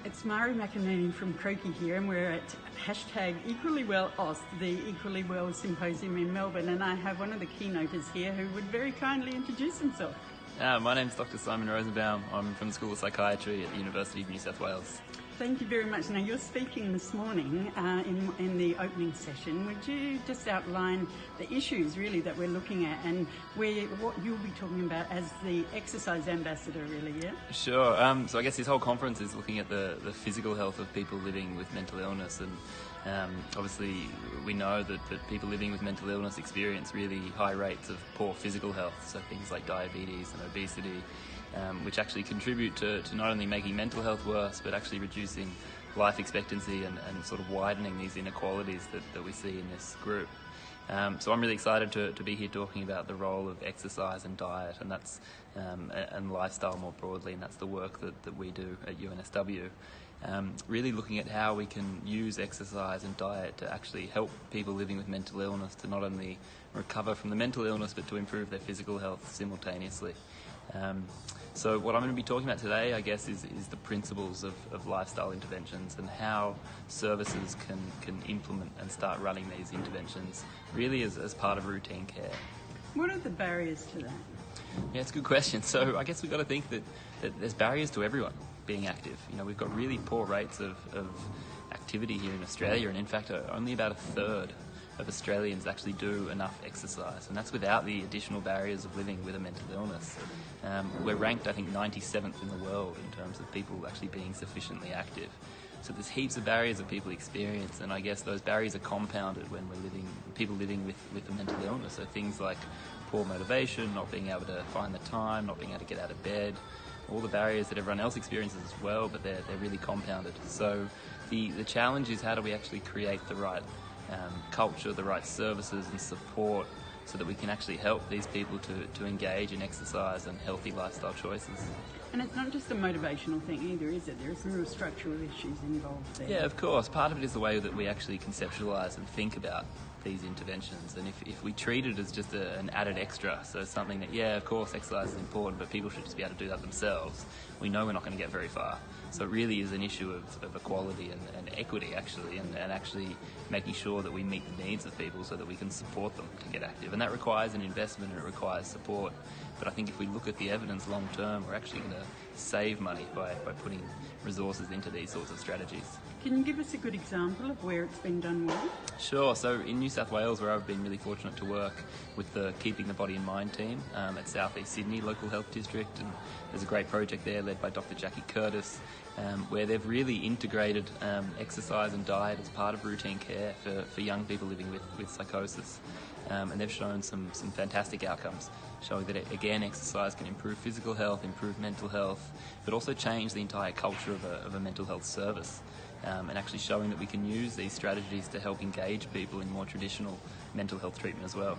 It's Mari McInerney from Croaky here, and we're at #EquallyWellAust, the Equally Well Symposium in Melbourne, and I have one of the keynoters here who would very kindly introduce himself. My name's Dr. Simon Rosenbaum. I'm from the School of Psychiatry at the University of New South Wales. Thank you very much. Now, you're speaking this morning in the opening session. Would you just outline the issues, really, that we're looking at and what you'll be talking about as the exercise ambassador, really, yeah? Sure. So I guess this whole conference is looking at the physical health of people living with mental illness, and obviously we know that people living with mental illness experience really high rates of poor physical health, so things like diabetes and obesity, which actually contribute to not only making mental health worse, but actually reducing life expectancy and sort of widening these inequalities that we see in this group. So I'm really excited to be here talking about the role of exercise and diet, and that's and lifestyle more broadly, and that's the work that we do at UNSW. Really looking at how we can use exercise and diet to actually help people living with mental illness to not only recover from the mental illness, but to improve their physical health simultaneously. So what I'm going to be talking about today, I guess, is the principles of lifestyle interventions and how services can implement and start running these interventions really as part of routine care. What are the barriers to that? Yeah, it's a good question. So I guess we've got to think that there's barriers to everyone being active. You know, we've got really poor rates of activity here in Australia, and in fact only about a third of Australians actually do enough exercise, and that's without the additional barriers of living with a mental illness. We're ranked, I think, 97th in the world in terms of people actually being sufficiently active. So there's heaps of barriers that people experience, and I guess those barriers are compounded when people living with a mental illness. So things like poor motivation, not being able to find the time, not being able to get out of bed, all the barriers that everyone else experiences as well, but they're really compounded. So the challenge is, how do we actually create the right culture, the right services and support, so that we can actually help these people to engage in exercise and healthy lifestyle choices. And it's not just a motivational thing either, is it? There are some real structural issues involved there. Yeah, of course. Part of it is the way that we actually conceptualise and think about these interventions, and if we treat it as just an added extra, so something that, yeah, of course exercise is important, but people should just be able to do that themselves, we know we're not going to get very far. So it really is an issue of equality and equity, actually, and actually making sure that we meet the needs of people so that we can support them to get active. And that requires an investment and it requires support. But I think if we look at the evidence long term, we're actually going to save money by putting resources into these sorts of strategies. Can you give us a good example of where it's been done well? Sure. So in New South Wales, where I've been really fortunate to work with the Keeping the Body in Mind team at South East Sydney Local Health District, and there's a great project there led by Dr. Jackie Curtis, where they've really integrated exercise and diet as part of routine care for young people living with psychosis. And they've shown some fantastic outcomes, showing that, again, exercise can improve physical health, improve mental health, but also change the entire culture of a mental health service, and actually showing that we can use these strategies to help engage people in more traditional mental health treatment as well.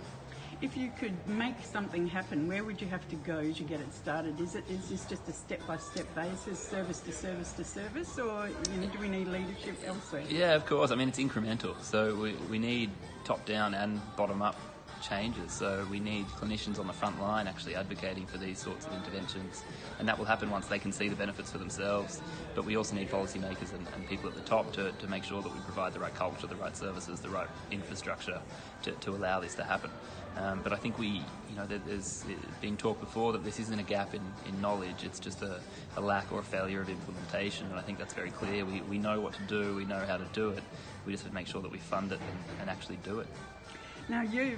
If you could make something happen, where would you have to go to get it started? Is this just a step-by-step basis, service to service to service, or do we need leadership elsewhere? Yeah, of course. I mean, it's incremental. So we need top-down and bottom-up changes. So we need clinicians on the front line actually advocating for these sorts of interventions, and that will happen once they can see the benefits for themselves. But we also need policymakers and people at the top to make sure that we provide the right culture, the right services, the right infrastructure to allow this to happen. But I think there's been talked before that this isn't a gap in knowledge, it's just a lack or a failure of implementation, and I think that's very clear. We know what to do, we know how to do it, we just have to make sure that we fund it and actually do it. Now, you're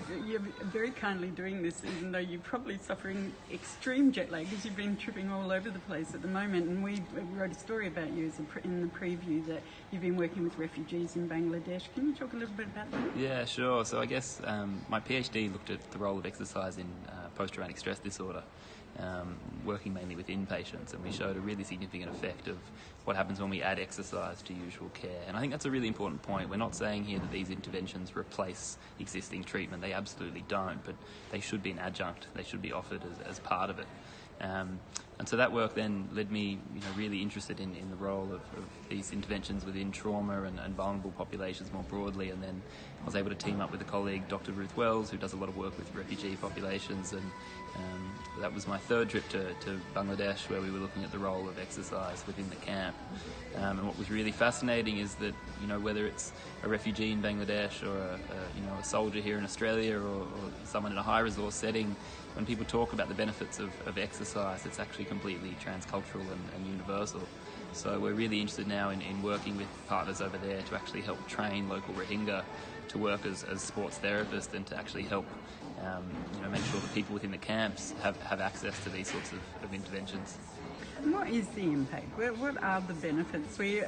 very kindly doing this, even though you're probably suffering extreme jet lag, because you've been tripping all over the place at the moment. And we wrote a story about you in the preview that you've been working with refugees in Bangladesh. Can you talk a little bit about that? Yeah, sure. So I guess my PhD looked at the role of exercise in post-traumatic stress disorder, working mainly with inpatients, and we showed a really significant effect of what happens when we add exercise to usual care. And I think that's a really important point. We're not saying here that these interventions replace existing treatment. They absolutely don't, but they should be an adjunct. They should be offered as part of it. And so that work then led me, really interested in the role of these interventions within trauma and vulnerable populations more broadly. And then I was able to team up with a colleague, Dr. Ruth Wells, who does a lot of work with refugee populations. And that was my third trip to Bangladesh, where we were looking at the role of exercise within the camp. And what was really fascinating is that, whether it's a refugee in Bangladesh or a soldier here in Australia or someone in a high resource setting, when people talk about the benefits of exercise, it's actually completely transcultural and universal. So we're really interested now in working with partners over there to actually help train local Rohingya to work as sports therapists and to actually help make sure that people within the camps have access to these sorts of interventions. What is the impact? What are the benefits? We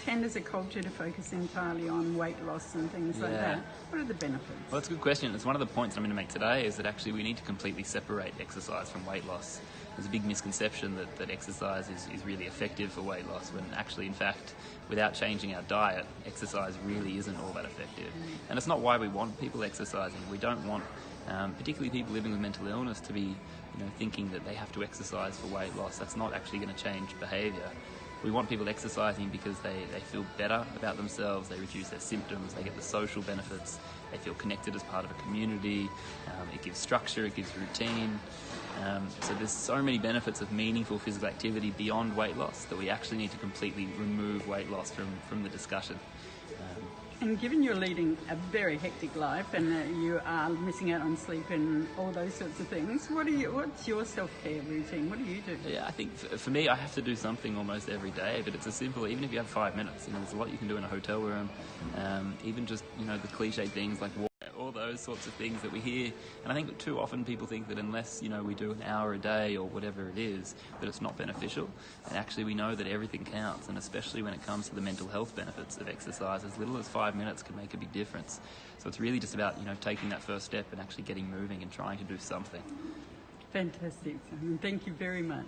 tend as a culture to focus entirely on weight loss and things like that. What are the benefits? Well, that's a good question. It's one of the points I'm going to make today, is that actually we need to completely separate exercise from weight loss. There's a big misconception that exercise is really effective for weight loss, when actually, in fact, without changing our diet, exercise really isn't all that effective. And it's not why we want people exercising. We don't want particularly people living with mental illness to be thinking that they have to exercise for weight loss. That's not actually going to change behaviour. We want people exercising because they feel better about themselves, they reduce their symptoms, they get the social benefits, they feel connected as part of a community, it gives structure, it gives routine. So there's so many benefits of meaningful physical activity beyond weight loss that we actually need to completely remove weight loss from the discussion. And given you're leading a very hectic life and you are missing out on sleep and all those sorts of things, what's your self-care routine? What do you do? Yeah, I think for me, I have to do something almost every day, but it's as simple, even if you have 5 minutes, there's a lot you can do in a hotel room, even just, the cliche things like walk, all those sorts of things that we hear. And I think too often people think that unless, we do an hour a day or whatever it is, that it's not beneficial. And actually we know that everything counts, and especially when it comes to the mental health benefits of exercise, as little as 5 minutes can make a big difference. So it's really just about, taking that first step and actually getting moving and trying to do something. Fantastic, Simon. Thank you very much.